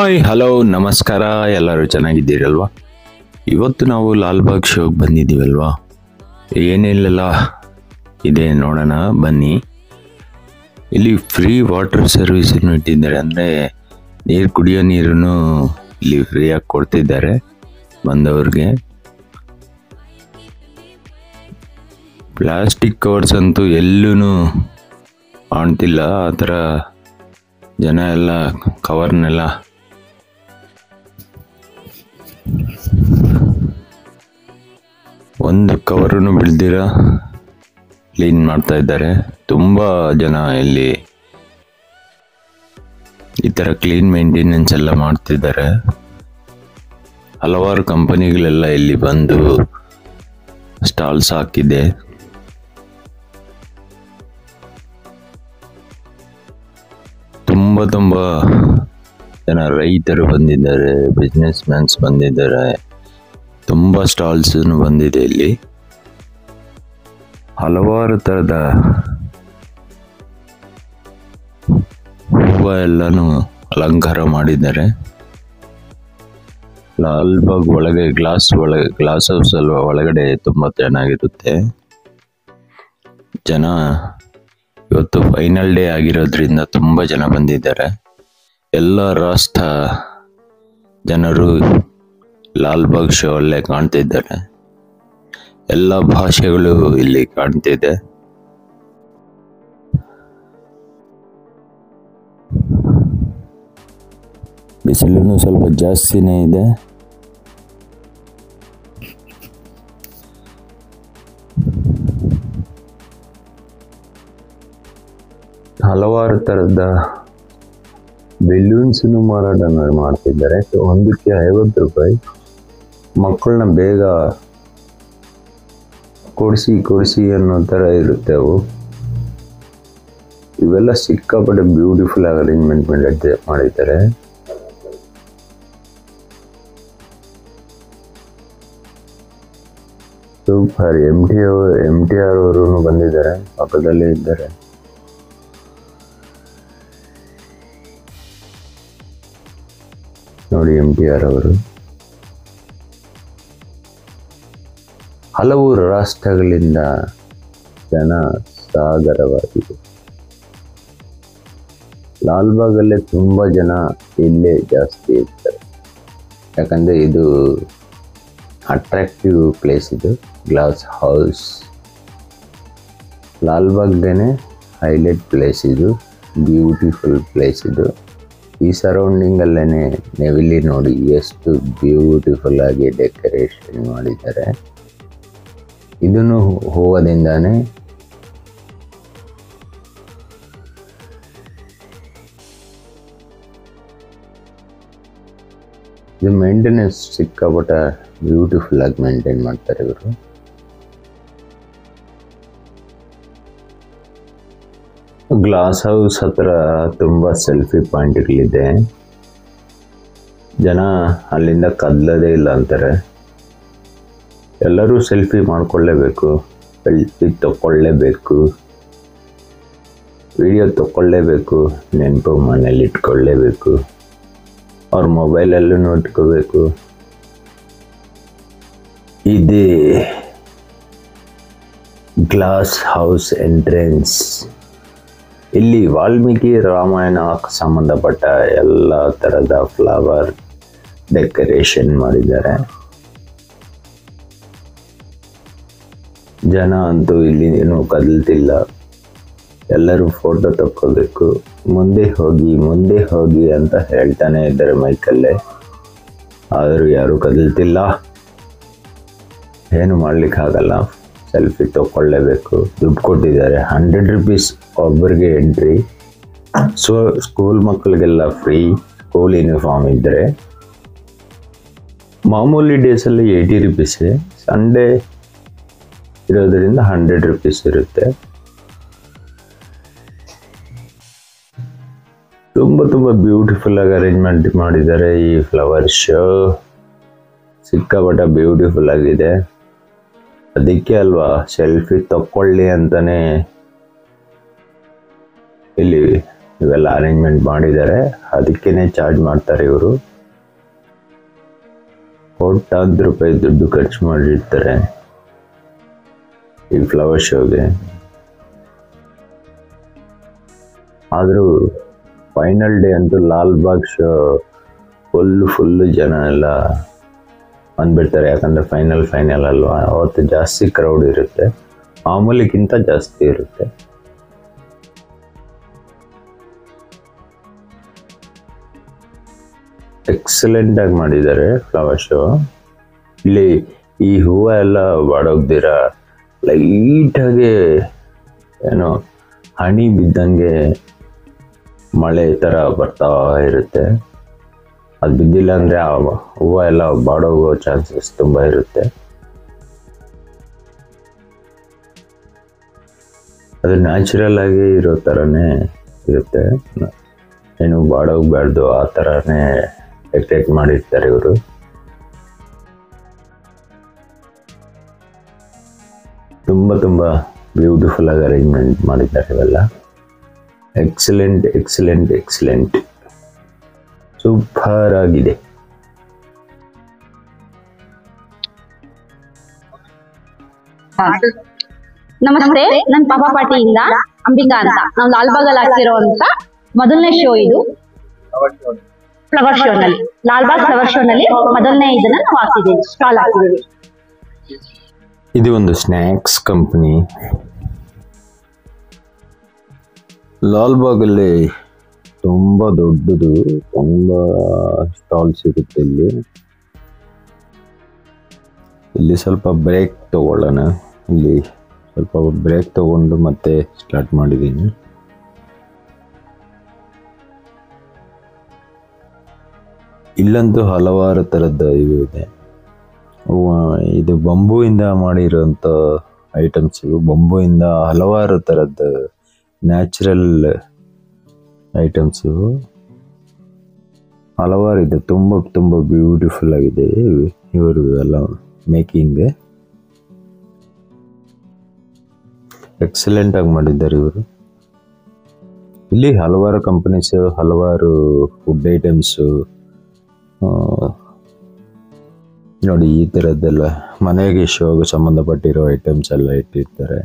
Hi hello ನಮಸ್ಕಾರ, ಎಲ್ಲರೂ ಚೆನ್ನಾಗಿದ್ದೀರಲ್ವಾ? ಇವತ್ತು ನಾವು ಲಾಲ್ಬಾಗ್ ಶೋಗೆ ಬಂದಿದ್ದೀವಲ್ವಾ, ಏನೆಲ್ಲ ಇದೆ ನೋಡೋಣ ಬನ್ನಿ. ಇಲ್ಲಿ ಫ್ರೀ ವಾಟರ್ ಸರ್ವಿಸನ್ನು ಇಟ್ಟಿದ್ದಾರೆ, ಅಂದರೆ ಕುಡಿಯೋ ನೀರನ್ನು ಇಲ್ಲಿ ಫ್ರೀಯಾಗಿ ಕೊಡ್ತಿದ್ದಾರೆ ಬಂದವ್ರಿಗೆ. ಪ್ಲಾಸ್ಟಿಕ್ ಕವರ್ಸ್ ಅಂತೂ ಎಲ್ಲೂ ಕಾಣ್ತಿಲ್ಲ, ಆ ಥರ ಜನ ಎಲ್ಲ ಕವರ್ನೆಲ್ಲ ಒಂದು ಕವರನ್ನು ಬಿಡ್ದಿರ ಕ್ಲೀನ್ ಮಾಡ್ತಾ ಇದ್ದಾರೆ. ತುಂಬ ಜನ ಇಲ್ಲಿ ಈ ಥರ ಕ್ಲೀನ್ ಮೇಂಟೆನೆನ್ಸ್ ಎಲ್ಲ ಮಾಡ್ತಿದ್ದಾರೆ. ಹಲವಾರು ಕಂಪನಿಗಳೆಲ್ಲ ಇಲ್ಲಿ ಬಂದು ಸ್ಟಾಲ್ಸ್ ಹಾಕಿದೆ. ತುಂಬ ಜನ ರೈತರು ಬಂದಿದ್ದಾರೆ, ಬಿಸ್ನೆಸ್ ಮ್ಯಾನ್ಸ್ ಬಂದಿದ್ದಾರೆ, ತುಂಬ ಸ್ಟಾಲ್ಸ್ ಬಂದಿದೆ. ಇಲ್ಲಿ ಹಲವಾರು ಥರದ ಹೂವು ಎಲ್ಲನೂ ಅಲಂಕಾರ ಮಾಡಿದ್ದಾರೆ. ಲಾಲ್ಬಾಗ್ ಒಳಗೆ ಗ್ಲಾಸ್ ಹೌಸ್ ಅಲ್ವಾ, ಒಳಗಡೆ ತುಂಬ ಚೆನ್ನಾಗಿರುತ್ತೆ. ಜನ ಇವತ್ತು ಫೈನಲ್ ಡೇ ಆಗಿರೋದ್ರಿಂದ ತುಂಬ ಜನ ಬಂದಿದ್ದಾರೆ. ಎಲ್ಲ ರಾಷ್ಟ್ರ ಜನರು ಲಾಲ್ಬಾಗ್ ಶೋ ಅಲ್ಲೇ ಕಾಣ್ತಿದ್ದಾರೆ. ಎಲ್ಲ ಭಾಷೆಗಳು ಇಲ್ಲಿ ಕಾಣ್ತಿದೆ. ಬಿಸಿಲು ಸ್ವಲ್ಪ ಜಾಸ್ತಿನೇ ಇದೆ. ಹಲವಾರು ಥರದ ಬೆಲೂನ್ಸ್ ಮಾರಾಟ ಮಾಡ್ತಿದ್ದಾರೆ. ಒಂದಕ್ಕೆ 50 ರೂಪಾಯಿ. ಮಕ್ಕಳನ್ನ ಬೇಗ ಕೊಡಿಸಿ ಅನ್ನೋ ಥರ ಇರುತ್ತೆ ಅವು. ಇವೆಲ್ಲ ಸಿಕ್ಕಾಪಟ್ಟೆ ಬ್ಯೂಟಿಫುಲ್ ಆಗಿ ಅರೇಂಜ್ಮೆಂಟ್ ಮಾಡಿದ್ದಾರೆ. ಸೂಪರ್. MTR ಅವರು ಬಂದಿದ್ದಾರೆ, ಪಕ್ಕದಲ್ಲೇ ಇದ್ದಾರೆ. ನೋಡಿ MTR ಅವರು. ಹಲವು ರಾಷ್ಟ್ರಗಳಿಂದ ಜನ ಸಾಗರವಾಗಿದೆ. ಲಾಲ್ಬಾಗಲ್ಲೇ ತುಂಬ ಜನ ಇಲ್ಲೇ ಜಾಸ್ತಿ ಇರ್ತಾರೆ, ಯಾಕಂದರೆ ಇದು ಅಟ್ರಾಕ್ಟಿವ್ ಪ್ಲೇಸ್. ಇದು ಗ್ಲಾಸ್ ಹೌಸ್, ಲಾಲ್ಬಾಗ್ದೇನೆ ಹೈಲೈಟ್ ಪ್ಲೇಸ್. ಇದು ಬ್ಯೂಟಿಫುಲ್ ಪ್ಲೇಸ್. ಇದು ಈ ಸರೌಂಡಿಂಗಲ್ಲೇ ನೀವಿಲ್ಲಿ ನೋಡಿ ಎಷ್ಟು ಬ್ಯೂಟಿಫುಲ್ ಆಗಿ ಡೆಕೋರೇಷನ್ ಮಾಡಿದ್ದಾರೆ. ಇದನ್ನು ಹೂವದಿಂದಾನೇ ಇದು ಮೇಂಟೆನೆನ್ಸ್ ಸಿಕ್ಕಾಪಟ್ಟೆ ಬ್ಯೂಟಿಫುಲ್ ಆಗಿ ಮೇಂಟೈನ್ ಮಾಡ್ತಾರೆ ಇವರು. ಗ್ಲಾಸ್ ಹೌಸ್ ಹತ್ರ ತುಂಬ ಸೆಲ್ಫಿ ಪಾಯಿಂಟ್ಗಳಿದೆ. ಜನ ಅಲ್ಲಿಂದ ಕದಲದೇ ಇಲ್ಲ ಅಂತಾರೆ. ಎಲ್ಲರೂ ಸೆಲ್ಫಿ ಮಾಡಿಕೊಳ್ಳೇಬೇಕು, ಸೆಲ್ಫಿ ತಗೊಳ್ಳೇಬೇಕು, ವಿಡಿಯೋ ತಗೊಳ್ಳೇಬೇಕು, ನೆನಪು ಮನೇಲಿ ಇಟ್ಕೊಳ್ಳೇಬೇಕು, ಅವ್ರ ಮೊಬೈಲಲ್ಲೂ ಇಟ್ಕೋಬೇಕು. ಇದೇ ಗ್ಲಾಸ್ ಹೌಸ್ ಎಂಟ್ರೆನ್ಸ್. ಇಲ್ಲಿ ವಾಲ್ಮೀಕಿ ರಾಮಾಯಣಕ್ಕೆ ಸಂಬಂಧಪಟ್ಟ ಎಲ್ಲ ಥರದ ಫ್ಲವರ್ ಡೆಕೋರೇಷನ್ ಮಾಡಿದ್ದಾರೆ. ಜನ ಅಂತೂ ಇಲ್ಲಿ ಏನೂ ಕದಲ್ತಿಲ್ಲ. ಎಲ್ಲರೂ ಫೋಟೋ ತಕ್ಕೋಬೇಕು, ಮುಂದೆ ಹೋಗಿ ಅಂತ ಹೇಳ್ತಾನೆ ಇದ್ದಾರೆ ಮೈಕಲ್ಲೇ. ಆದರೂ ಯಾರೂ ಕದಲ್ತಿಲ್ಲ. ಏನು ಮಾಡಲಿಕ್ಕಾಗಲ್ಲ, ಸೆಲ್ಫಿ ತಗೊಳ್ಳೇಬೇಕು. ದುಡ್ಡು ಕೊಟ್ಟಿದ್ದಾರೆ, 100 ರೂಪೀಸ್ ಒಬ್ಬರಿಗೆ ಎಂಟ್ರಿ. ಸ್ಕೂಲ್ ಮಕ್ಕಳಿಗೆಲ್ಲ ಫ್ರೀ. ಸ್ಕೂಲ್ ಯೂನಿಫಾರ್ಮ್ ಇದ್ದರೆ. ಮಾಮೂಲಿ ಡೇಸಲ್ಲಿ 80 ರೂಪೀಸೇ. ಸಂಡೇ ಇರೋದರಿಂದ 100 ರೂಪೀಸ್ ಇರುತ್ತೆ. ತುಂಬ ಬ್ಯೂಟಿಫುಲ್ ಆಗಿ ಅರೇಂಜ್ಮೆಂಟ್ ಮಾಡಿದ್ದಾರೆ. ಈ ಫ್ಲವರ್ ಶೋ ಸಿಕ್ಕಾಪಟ್ಟೆ ಬ್ಯೂಟಿಫುಲ್ ಆಗಿದೆ. ಅದಕ್ಕೆ ಅಲ್ವಾ ಸೆಲ್ಫಿ ತಕ್ಕೊಳ್ಳಿ ಅಂತಾನೆ ಇಲ್ಲಿ ಇವೆಲ್ಲ ಅರೇಂಜ್ಮೆಂಟ್ ಮಾಡಿದ್ದಾರೆ, ಅದಕ್ಕೇನೆ ಚಾರ್ಜ್ ಮಾಡ್ತಾರೆ ಇವರು. ಕೋಟ್ಯಾಂತರ ರೂಪಾಯಿ ದುಡ್ಡು ಖರ್ಚು ಮಾಡಿರ್ತಾರೆ ಈ ಫ್ಲವರ್ ಶೋಗೆ. ಆದರೂ ಫೈನಲ್ ಡೇ ಅಂತೂ ಲಾಲ್ಬಾಗ್ ಶೋ ಫುಲ್ಲು ಜನ ಎಲ್ಲ ಬಂದ್ಬಿಡ್ತಾರೆ. ಯಾಕಂದರೆ ಫೈನಲ್ ಅಲ್ವಾ, ಅವತ್ತು ಜಾಸ್ತಿ ಕ್ರೌಡ್ ಇರುತ್ತೆ, ಮಾಮೂಲಿಗಿಂತ ಜಾಸ್ತಿ ಇರುತ್ತೆ. ಎಕ್ಸಲೆಂಟ್ ಆಗಿ ಮಾಡಿದ್ದಾರೆ ಫ್ಲವರ್ ಶೋ. ಇಲ್ಲಿ ಈ ಹೂವು ಎಲ್ಲ ಬಾಡೋಗ್ದಿರ ಲೈಟಾಗಿ ಏನೋ ಹನಿ ಬಿದ್ದಂಗೆ ಮಳೆ ಥರ ಬರ್ತಾ ಇರುತ್ತೆ. ಅದು ಬಿದ್ದಿಲ್ಲ ಅಂದರೆ ಆ ಹೂವು ಎಲ್ಲ ಬಾಡೋಗೋ ಚಾನ್ಸಸ್ ತುಂಬ ಇರುತ್ತೆ. ಅದು ನ್ಯಾಚುರಲ್ ಆಗಿ ಇರೋ ಥರನೇ ಇರುತ್ತೆ, ಏನು ಬಾಡೋಗ್ಬಾರ್ದು ಆ ಥರನೇ ಡೆಕೋರೇಟ್ ಮಾಡಿರ್ತಾರೆ ಇವರು. ತುಂಬ ಬ್ಯೂಟಿಫುಲ್ ಆಗಿ ಅರೇಂಜ್ಮೆಂಟ್ ಮಾಡಿದ್ದಾರೆ ಇವೆಲ್ಲ. ಎಕ್ಸಲೆಂಟ್ ಸೂಪರ್ ಆಗಿದೆ. ನಮಸ್ತೆ, ನನ್ನ ಪಾಪ ಪಾಟಿಯಿಂದ ಅಂಬಿಕಾ ಅಂತ. ನಾವು ಲಾಲ್ಬಾಗಲ್ಲಿ ಹಾಕಿರುವಂತ ಮೊದಲನೇ ಶೋ ಇದು. ಫ್ಲವರ್ ಶೋ ನಲ್ಲಿ, ಲಾಲ್ಬಾಗ್ ಫ್ಲವರ್ ಶೋ ನಲ್ಲಿ ಮೊದಲನೇ ಇದನ್ನ ನಾವು ಹಾಕಿದ್ದೀವಿ, ಸ್ಟಾಲ್ ಹಾಕಿದ್ದೀವಿ. ಇದು ಒಂದು ಸ್ನ್ಯಾಕ್ಸ್ ಕಂಪನಿ. ಲಾಲ್ಬಾಗಲ್ಲಿ ತುಂಬ ದೊಡ್ಡದು, ತುಂಬ ಸ್ಟಾಲ್ ಸಿಗುತ್ತೆ ಇಲ್ಲಿ ಸ್ವಲ್ಪ ಬ್ರೇಕ್ ತಗೊಳ್ಳೋಣ. ಇಲ್ಲಿ ಸ್ವಲ್ಪ ಬ್ರೇಕ್ ತಗೊಂಡು ಮತ್ತೆ ಸ್ಟಾರ್ಟ್ ಮಾಡಿದ್ದೀನಿ. ಇಲ್ಲಂತೂ ಹಲವಾರು ಥರದ ಇವು ಇದೆ. ಇದು ಬಂಬೂಯಿಂದ ಮಾಡಿರೋಂಥ ಐಟಮ್ಸ್ ಇವು. ಬಂಬೂಯಿಂದ ಹಲವಾರು ಥರದ ನ್ಯಾಚುರಲ್ ಐಟಮ್ಸ್ ಇವು, ಹಲವಾರು ಇದೆ. ತುಂಬ ಬ್ಯೂಟಿಫುಲ್ ಆಗಿದೆ ಇವರು ಎಲ್ಲ ಮೇಕಿಂಗ್. ಎಕ್ಸಲೆಂಟ್ ಆಗಿ ಮಾಡಿದ್ದಾರೆ ಇವರು. ಇಲ್ಲಿ ಹಲವಾರು ಕಂಪನೀಸ್, ಹಲವಾರು ಫುಡ್ ಐಟಮ್ಸು ನೋಡಿ, ಈ ಥರದ್ದೆಲ್ಲ ಮನೆಗೆ ಶೋಗೆ ಸಂಬಂಧಪಟ್ಟಿರೋ ಐಟಮ್ಸ್ ಎಲ್ಲ ಇಟ್ಟಿರ್ತಾರೆ.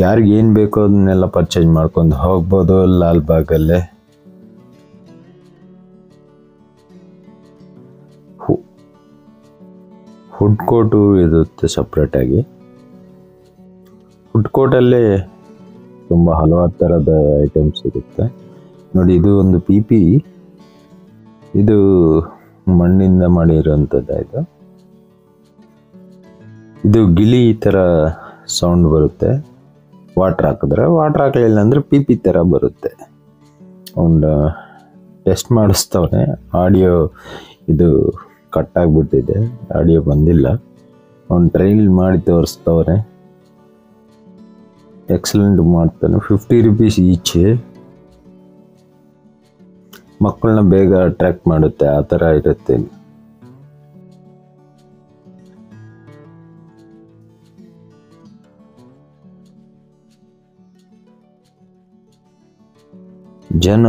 ಯಾರಿಗೇನು ಬೇಕೋ ಅದನ್ನೆಲ್ಲ ಪರ್ಚೇಸ್ ಮಾಡ್ಕೊಂಡು ಹೋಗ್ಬೋದು ಲಾಲ್ಬಾಗಲ್ಲೇ. ಫುಡ್ ಕೋರ್ಟು ಇರುತ್ತೆ ಸಪ್ರೇಟಾಗಿ. ಫುಡ್ ಕೋರ್ಟಲ್ಲೇ ತುಂಬ ಹಲವಾರು ಥರದ ಐಟಮ್ಸ್ ಇರುತ್ತೆ ನೋಡಿ. ಇದು ಒಂದು ಪಿ ಇದು ಮಣ್ಣಿಂದ ಮಾಡಿರೋಂಥದ್ದು. ಇದು ಗಿಳಿ ಥರ ಸೌಂಡ್ ಬರುತ್ತೆ ವಾಟ್ರ್ ಹಾಕಿದ್ರೆ. ವಾಟ್ರ್ ಹಾಕಲಿಲ್ಲ ಅಂದರೆ ಪಿ ಥರ ಬರುತ್ತೆ. ಒಂದು ಟೆಸ್ಟ್ ಮಾಡಿಸ್ತವ್ರೆ. ಆಡಿಯೋ ಇದು ಕಟ್ ಆಗಿಬಿಟ್ಟಿದೆ, ಆಡಿಯೋ ಬಂದಿಲ್ಲ. ಅವ್ನು ಟ್ರೈಲ್ ಮಾಡಿ ತೋರಿಸ್ತವ್ರೆ. ಎಕ್ಸಲೆಂಟ್ ಮಾಡ್ತಾನೆ. 50 ರೂಪೀಸ್ ಈಚ್. ಮಕ್ಕಳನ್ನ ಬೇಗ ಅಟ್ರಾಕ್ಟ್ ಮಾಡುತ್ತೆ, ಆ ಥರ ಇರುತ್ತೆ. ಜನ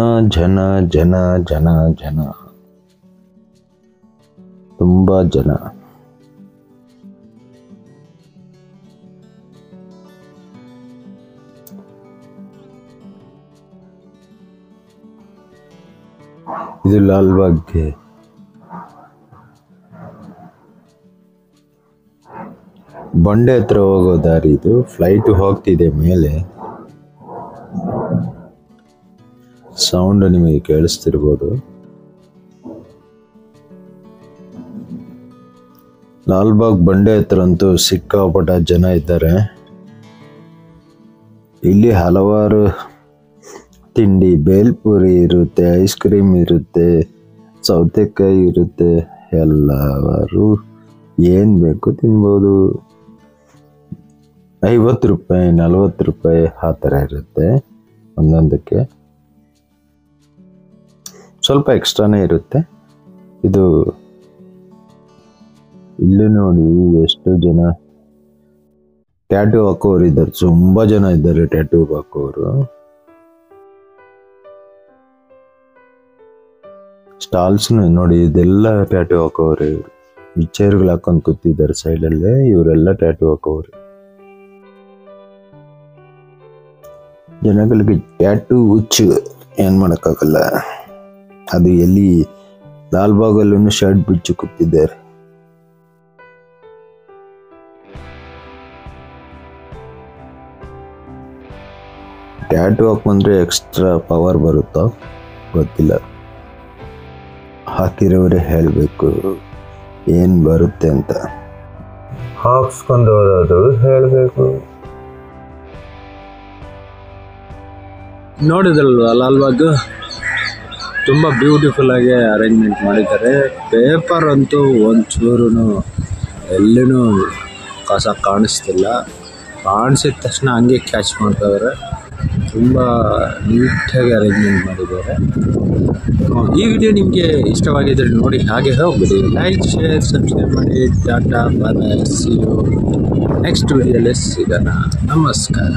ತುಂಬಾ ಜನ. ಇದು ಲಾಲ್ಬಾಗ್ಗೆ ಬಂಡೆ ಹತ್ರ ಹೋಗೋ ದಾರಿ ಇದು. ಫ್ಲೈಟ್ ಹೋಗ್ತಿದೆ ಮೇಲೆ, ಸೌಂಡ್ ನಿಮಗೆ ಕೇಳಿಸ್ತಿರ್ಬೋದು. ಲಾಲ್ಬಾಗ್ ಬಂಡೆ ಹತ್ರ ಅಂತೂ ಸಿಕ್ಕಾಪಟ್ಟ ಜನ ಇದ್ದಾರೆ. ಇಲ್ಲಿ ಹಲವಾರು ತಿಂಡಿ, ಬೇಲ್ಪುರಿ ಇರುತ್ತೆ, ಐಸ್ ಕ್ರೀಮ್ ಇರುತ್ತೆ, ಸೌತೆಕಾಯಿ ಇರುತ್ತೆ, ಎಲ್ಲವರು ಏನು ಬೇಕು ತಿನ್ಬೋದು. 50 ರೂಪಾಯಿ 40 ರೂಪಾಯಿ ಆ ಥರ ಇರುತ್ತೆ ಒಂದೊಂದಕ್ಕೆ. ಸ್ವಲ್ಪ ಎಕ್ಸ್ಟ್ರಾನೇ ಇರುತ್ತೆ ಇದು. ಇಲ್ಲಿ ನೋಡಿ ಎಷ್ಟು ಜನ ಟ್ಯಾಟೂ ಹಾಕೋರು ಇದ್ದಾರೆ, ತುಂಬ ಜನ ಇದ್ದಾರೆ ಟ್ಯಾಟೂ ಹಾಕೋರು. ಸ್ಟಾಲ್ಸ್ ನೋಡಿ, ಇದೆಲ್ಲ ಟ್ಯಾಟೂ ಹಾಕೋವ್ರೆ ಇವರು. ಈ ಚೇರ್ಗಳು ಹಾಕೊಂಡು ಕೂತಿದ್ದಾರೆ ಸೈಡಲ್ಲೇ, ಇವರೆಲ್ಲ ಟ್ಯಾಟೂ ಹಾಕೋವ್ರೆ. ಜನಗಳಿಗೆ ಟ್ಯಾಟೂ ಹುಚ್ಚು, ಏನು ಮಾಡೋಕ್ಕಾಗಲ್ಲ. ಅದು ಎಲ್ಲಿ ಲಾಲ್ಬಾಗಲ್ಲೂ ಶರ್ಟ್ ಬಿಚ್ಚು ಕೂತಿದ್ದಾರೆ. ಟ್ಯಾಟೂ ಹಾಕೊಂಡ್ರೆ ಎಕ್ಸ್ಟ್ರಾ ಪವರ್ ಬರುತ್ತಾ ಗೊತ್ತಿಲ್ಲ, ಹಾಕಿರೋರೇ ಹೇಳಬೇಕು ಏನು ಬರುತ್ತೆ ಅಂತ. ಹಾಕ್ಸ್ಕೊಂಡವರು ಹೇಳಬೇಕು. ನೋಡಿದ್ರಲ್ವ ಲಾಲ್ಬಾಗ್ ತುಂಬ ಬ್ಯೂಟಿಫುಲ್ ಆಗಿ ಅರೇಂಜ್ಮೆಂಟ್ ಮಾಡಿದ್ದಾರೆ. ಪೇಪರ್ ಅಂತೂ ಒಂಚೂರು ಎಲ್ಲೂ ಕಸ ಕಾಣಿಸ್ತಿಲ್ಲ. ಕಾಣಿಸಿದ ತಕ್ಷಣ ಹಂಗೆ ಕ್ಯಾಚ್ ಮಾಡ್ತಾಯಿದ್ದಾರೆ. ತುಂಬ ನೀಟಾಗಿ ಅರೇಂಜ್ಮೆಂಟ್ ಮಾಡಿದ್ದಾರೆ. ಈ ವಿಡಿಯೋ ನಿಮಗೆ ಇಷ್ಟವಾಗಿದ್ದರೆ ನೋಡಿ, ಹಾಗೆ ಹೋಗ್ಬಿಡಿ. ಲೈಕ್, ಶೇರ್, ಸಬ್ಸ್ಕ್ರೈಬ್ ಮಾಡಿ. ಟಾಟಾ, ಬಾಯ್, ಸಿ ಯು ನೆಕ್ಸ್ಟ್ ವಿಡಿಯೋಲಿ ಸಿಗೋಣ. ನಮಸ್ಕಾರ.